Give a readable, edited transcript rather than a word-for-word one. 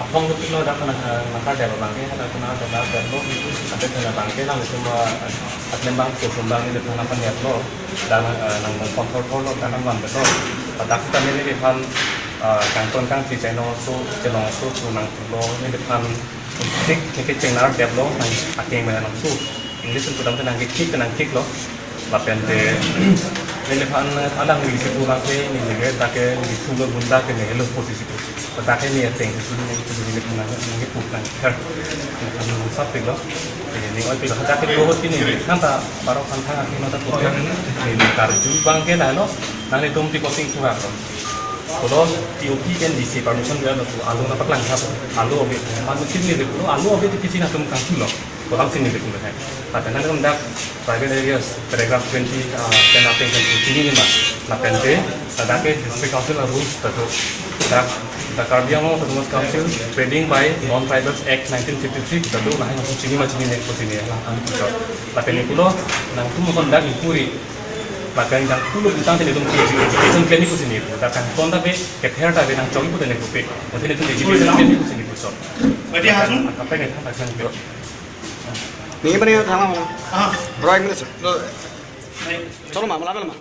apong itu lo dah kena maka ada bangke ada kena ada lo ada kena bangke nang itu at lembang ke sumbang itu kena paniat lo dan nang kontrol lo karena lambat lo pada kita ini depan kang si channel so channel so nang lo ini depan tik channel dev lo nang aking mana nang so English itu dalam nang kick lo lapen de ini depan ada ngi si pulang ke ini juga tak ke di tunggu bunda ke nih lo posisi itu pada ini ya ting itu ini depan nang pulang kan sampai lo ini orang itu ada ke dua ini kan tak baru kan tang aking nota pulang ini karju bangke nah lo nang itu mesti posting kurang lo kalau TOP kan di permission dia lo alu nak pelan sab alu oke malu sini deh lo alu oke di sini nak tum kang lo orang sini deh kulo hai pada nanti kan dak private areas paragraph 20 dan apa yang sini ni mas nak pente ada ke district council rules itu dak Karbiango Autonomous Council Trading by Non-Tribals Act 1953 itu lah yang sini macam ini posisi lah kami punya tapi ni kulo nang tu mungkin dak impuri bahkan yang kulo bintang tadi itu education plan itu sini bahkan konda be keher tapi nang cogi pun ada kupe mungkin itu education plan itu sini pusat berarti hasil apa yang kita akan buat nih mana yang thalang mana? Roy mana sih? Coba mama, lama.